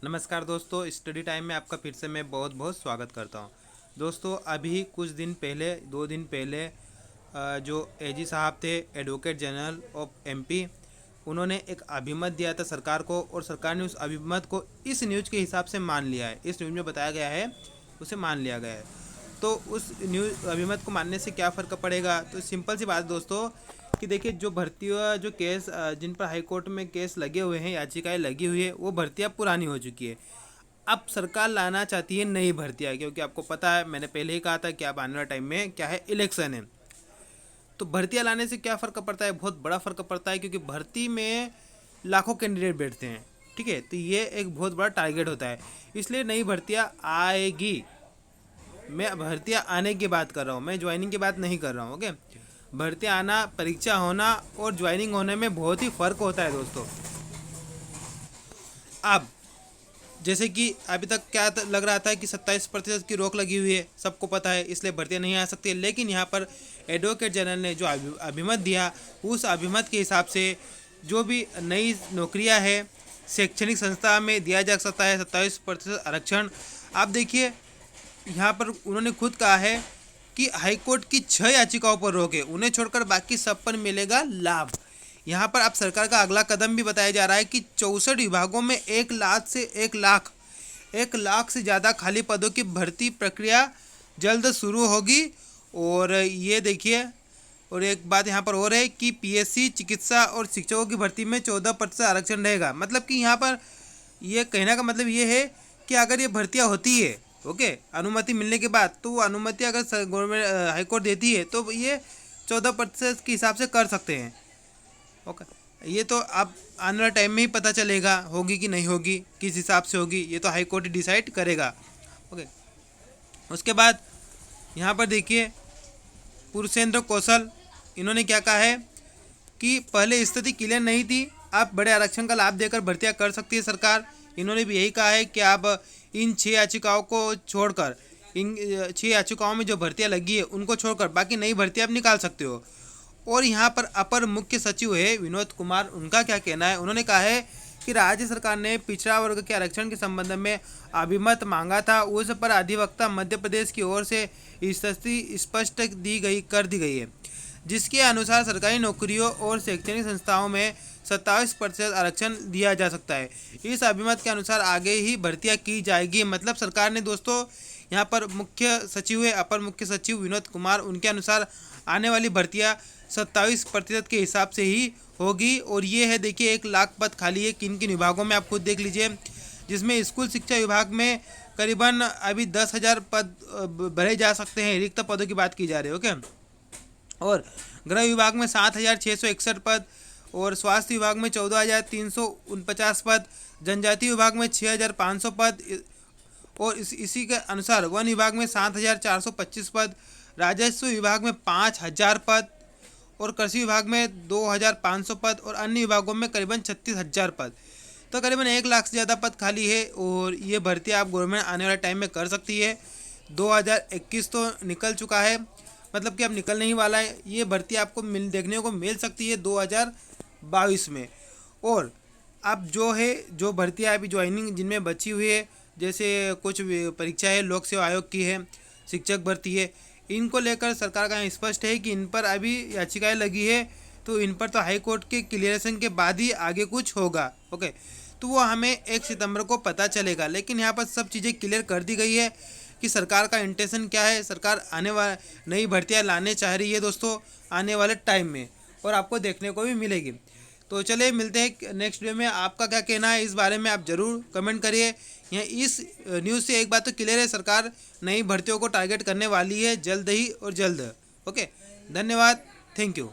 नमस्कार दोस्तों, study time में आपका फिर से मैं बहुत बहुत स्वागत करता हूं। दोस्तों, अभी कुछ दिन पहले 2 दिन पहले जो एजी साहब थे, एडवोकेट जनरल ऑफ एमपी, उन्होंने एक अभिमत दिया था सरकार को, और सरकार ने उस अभिमत को इस न्यूज़ के हिसाब से मान लिया है। इस न्यूज़ में बताया गया है, उसे मान लिया गया है। तो उस न्यूज़ अभिमत को मानने से क्या फ़र्क पड़ेगा? तो सिंपल सी बात है दोस्तों, कि देखिए, जो भर्तियाँ, जो केस जिन पर हाई कोर्ट में केस लगे हुए हैं, याचिकाएं लगी हुई है, वो भर्तियाँ पुरानी हो चुकी है। अब सरकार लाना चाहती है नई भर्तियाँ, क्योंकि आपको पता है, मैंने पहले ही कहा था कि अब आने वाले टाइम में क्या है, इलेक्शन है। तो भर्तियाँ लाने से क्या फ़र्क पड़ता है? बहुत बड़ा फ़र्क पड़ता है, क्योंकि भर्ती में लाखों कैंडिडेट बैठते हैं। ठीक है, तो ये एक बहुत बड़ा टारगेट होता है, इसलिए नई भर्तियाँ आएगी। मैं भर्तियाँ आने की बात कर रहा हूँ, मैं ज्वाइनिंग की बात नहीं कर रहा हूँ। ओके, भर्तियाँ आना, परीक्षा होना और ज्वाइनिंग होने में बहुत ही फ़र्क होता है दोस्तों। अब जैसे कि अभी तक क्या लग रहा था कि 27% की रोक लगी हुई है, सबको पता है, इसलिए भर्तियाँ नहीं आ सकती। लेकिन यहाँ पर एडवोकेट जनरल ने जो अभिमत दिया, उस अभिमत के हिसाब से जो भी नई नौकरियाँ है, शैक्षणिक संस्था में दिया जा सकता है 27% आरक्षण। आप देखिए, यहाँ पर उन्होंने खुद कहा है कि हाईकोर्ट की 6 याचिकाओं पर रोक है, उन्हें छोड़कर बाकी सब पर मिलेगा लाभ। यहाँ पर अब सरकार का अगला कदम भी बताया जा रहा है कि 64 विभागों में 1 लाख से ज़्यादा खाली पदों की भर्ती प्रक्रिया जल्द शुरू होगी। और ये देखिए, और एक बात यहाँ पर और है कि पीएससी, चिकित्सा और शिक्षकों की भर्ती में 14% आरक्षण रहेगा। मतलब कि यहाँ पर ये कहने का मतलब ये है कि अगर ये भर्तियाँ होती है, ओके, अनुमति मिलने के बाद, तो वो अनुमति अगर गवर्नमेंट हाईकोर्ट देती है, तो ये 14% के हिसाब से कर सकते हैं। ओके, ये तो अब आने वाले टाइम में ही पता चलेगा, होगी कि नहीं होगी, किस हिसाब से होगी, ये तो हाई कोर्ट ही डिसाइड करेगा। ओके, उसके बाद यहाँ पर देखिए, पुरुषेंद्र कौशल, इन्होंने क्या कहा है कि पहले स्थिति क्लियर नहीं थी, अब बड़े आरक्षण का लाभ देकर भर्तियाँ कर सकती है सरकार। इन्होंने भी यही कहा है कि आप इन 6 याचिकाओं को छोड़कर, इन 6 याचिकाओं में जो भर्तियाँ लगी है उनको छोड़कर बाकी नई भर्तियाँ आप निकाल सकते हो। और यहाँ पर अपर मुख्य सचिव है विनोद कुमार, उनका क्या कहना है? उन्होंने कहा है कि राज्य सरकार ने पिछड़ा वर्ग के आरक्षण के संबंध में अभिमत मांगा था, उस पर अधिवक्ता मध्य प्रदेश की ओर से स्थिति स्पष्ट कर दी गई है, जिसके अनुसार सरकारी नौकरियों और शैक्षणिक संस्थाओं में 27% आरक्षण दिया जा सकता है। इस अभिमत के अनुसार आगे ही भर्तियां की जाएगी। मतलब सरकार ने दोस्तों, यहाँ पर मुख्य सचिव है, अपर मुख्य सचिव विनोद कुमार, उनके अनुसार आने वाली भर्तियां 27% के हिसाब से ही होगी। और ये है, देखिए, 1 लाख पद खाली है, किन किन विभागों में आप खुद देख लीजिए, जिसमें स्कूल शिक्षा विभाग में करीबन अभी 10,000 पद भरे जा सकते हैं, रिक्त पदों की बात की जा रही है। ओके, और गृह विभाग में 7,661 पद, और स्वास्थ्य विभाग में 14,349 पद, जनजातीय विभाग में 6,500 पद, और इसी के अनुसार वन विभाग में 7,425 पद, राजस्व विभाग में 5,000 पद, और कृषि विभाग में 2,500 पद, और अन्य विभागों में करीबन 36,000 पद। तो करीबन 1 लाख से ज़्यादा पद खाली है, और ये भर्ती आप गवर्नमेंट आने वाले टाइम में कर सकती है। 2021 तो निकल चुका है, मतलब कि अब निकलने ही वाला है। ये भर्ती आपको देखने को मिल सकती है 2022 में। और अब जो है, जो भर्तियाँ अभी ज्वाइनिंग जिनमें बची हुई है, जैसे कुछ परीक्षा है, लोक सेवा आयोग की है, शिक्षक भर्ती है, इनको लेकर सरकार का स्पष्ट है कि इन पर अभी याचिकाएं लगी है, तो इन पर तो हाई कोर्ट के क्लियरेशन के बाद ही आगे कुछ होगा। ओके, तो वो हमें 1 सितंबर को पता चलेगा। लेकिन यहाँ पर सब चीज़ें क्लियर कर दी गई है कि सरकार का इंटेंशन क्या है। सरकार आने वाले नई भर्तियाँ लाने चाह रही है दोस्तों, आने वाले टाइम में, और आपको देखने को भी मिलेगी। तो चलिए, मिलते हैं नेक्स्ट वीडियो में। आपका क्या कहना है इस बारे में, आप ज़रूर कमेंट करिए। यहाँ इस न्यूज़ से एक बात तो क्लियर है, सरकार नई भर्तियों को टारगेट करने वाली है जल्द ही और जल्द। ओके, धन्यवाद, थैंक यू।